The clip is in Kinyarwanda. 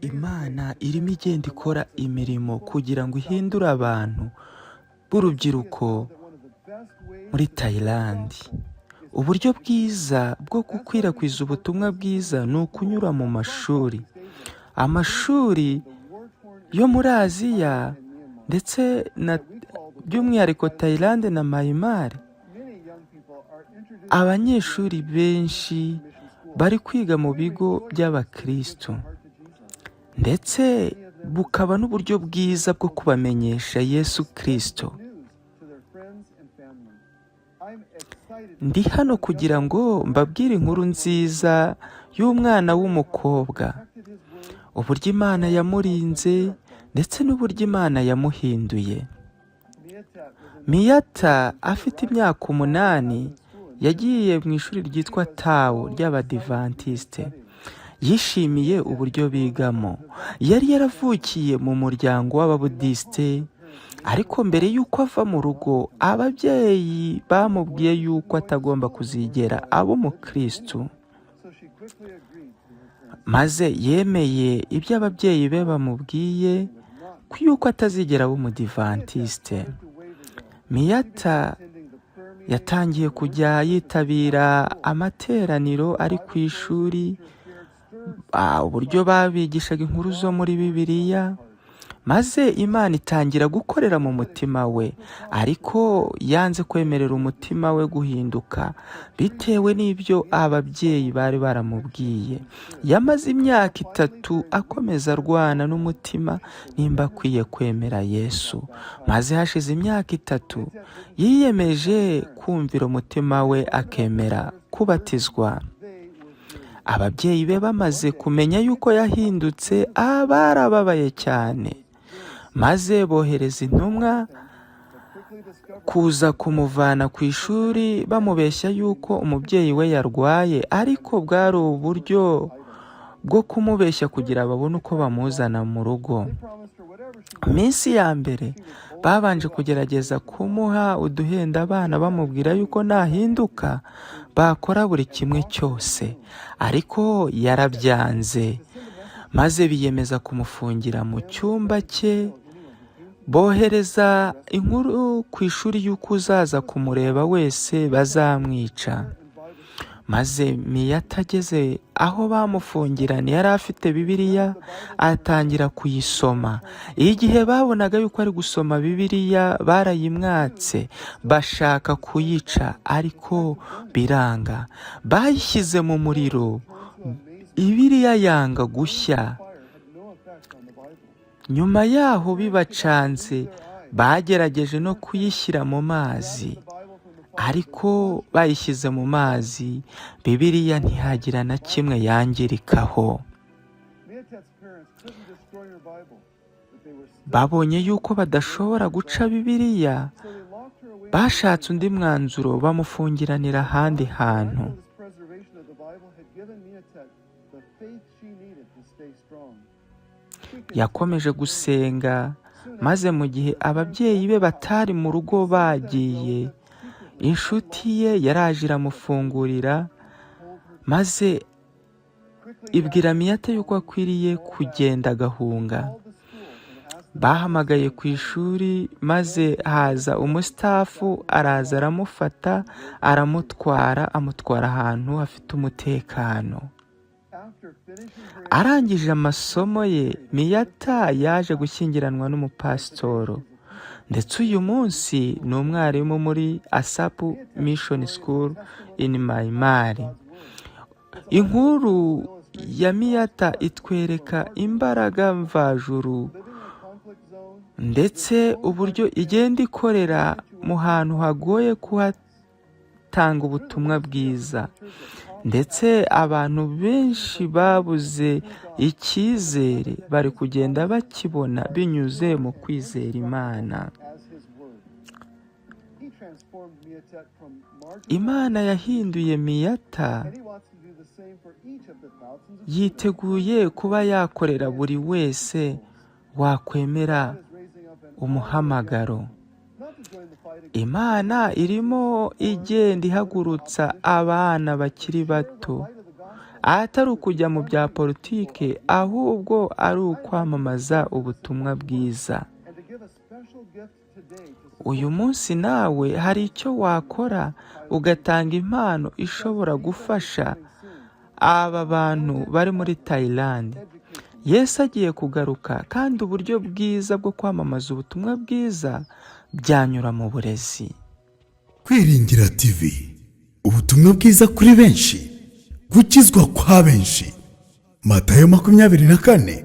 Imana irimo igenda ikora imirimo kugira ngo ihindure abantu b'urubyiruko muri Thailand. Uburyo bwiza bwo gukwirakwiza ubutumwa bwiza ni ukunyura mu mashuri. Amashuri yo muri Aziya ndetse by'umwihariko Thailand na Myanmar, abanyeshuri benshi bari kwiga mu bigo by'abakristo, ndetse bukaba n'uburyo bwiza bwo kubamenyesha Yesu Kristo. Ndi hano kugira ngo mbabwire inkuru nziza y'umwana w'umukobwa, uburyo Imana yamurinze ndetse n'uburyo Imana yamuhinduye. Miyata afite imyaka 8 yagiye mu ishuri ryitwa Tao ry'Abadivantiste. Yishimiye uburyo bigamo. Yari yaravukiye mu muryango w'Ababudiste, ariko mbere y'uko ava mu rugo, ababyeyi bamubwiye y'uko atagomba kuzigera aba umukristo. Maze yemeye ibyo ababyeyi be bamubwiye y'uko atazigera aba umudivantiste. Miyata yatangiye kujya yitabira amateraniro ari ku ishuri, uburyo babigishaga inkuru zo muri Bibiliya, maze Imana itangira gukorera mu mutima we, ariko yanze kwemerera umutima we guhinduka bitewe n'ibyo ababyeyi bari baramubwiye. Yamaze imyaka 3 akomeza arwana n'umutima nimba akwiye kwemera Yesu, maze hashize imyaka 3 yiyemeje kumvira umutima we akemera kubatizwa. Ababyeyi be bamaze kumenya yuko yahindutse, barababaye cyane, maze bohereza intumwa kuza kumuvana ku ishuri bamubeshya yuko umubyeyi we yarwaye, ariko bwari uburyo bwo kumubeshya kugira babone uko bamuzana mu rugo. Minsi ya mbere babanje kugerageza kumuha uduhenda abana bamubwira yuko nahinduka bakora buri kimwe cyose, ariko yarabyanze, maze biyemeza kumufungira mu cyumba cye. Bohereza inkuru ku ishuri y'uko uzaza kumureba wese bazamwica. Maze Miyata ageze aho bamufungiranye yari afite Bibiliya, atangira kuyisoma. Igihe babonaga yuko ari gusoma Bibiliya, barayimwatse bashaka kuyica, ariko biranga. Bayishyize mu muriro, Bibiliya yanga gushya. Nyuma yaho bibacanze, bagerageje no kuyishyira mu mazi, ariko bayishyize mu mazi, Bibiliya ntihagira na kimwe yangirikaho. Babonye yuko badashobora guca Bibiliya, bashatse undi mwanzuro bamufungiranira ahandi hantu. Yakomeje gusenga, maze mu gihe ababyeyi be batari mu rugo bagiye, inshuti ye yaraje iramufungurira, maze ibwira Miyata yuko akwiriye kugenda agahunga. Bahamagaye ku ishuri, maze haza umustafu araza aramufata, amutwara ahantu hafite umutekano. Arangije amasomo ye, Miyata yaje gushyingiranwa n'umupasitoro, ndetse uyu munsi ni umwarimu muri Asapu Mission School in Myanmar. Inkuru ya Miyata itwereka imbaraga mvajuru, ndetse uburyo igenda ikorera mu hantu hagoye kuhatanga ubutumwa bwiza, ndetse abantu benshi babuze icyizere bari kugenda bakibona binyuze mu kwizera Imana. Imana yahinduye Miyata, yiteguye kuba yakorera buri wese wakwemera umuhamagaro. Imana irimo igenda ihagurutsa abana bakiri bato, atari ukujya mu bya politike, ahubwo ari ukwamamaza ubutumwa bwiza. Uyu munsi nawe hari icyo wakora ugatanga impano ishobora gufasha aba bantu bari muri Thailand. Yesu agiye kugaruka, kandi uburyo bwiza bwo kwamamaza ubutumwa bwiza byanyura mu burezi. Kwiringira TV, ubutumwa bwiza kuri benshi, gukizwa kwa benshi. Matayo 24:14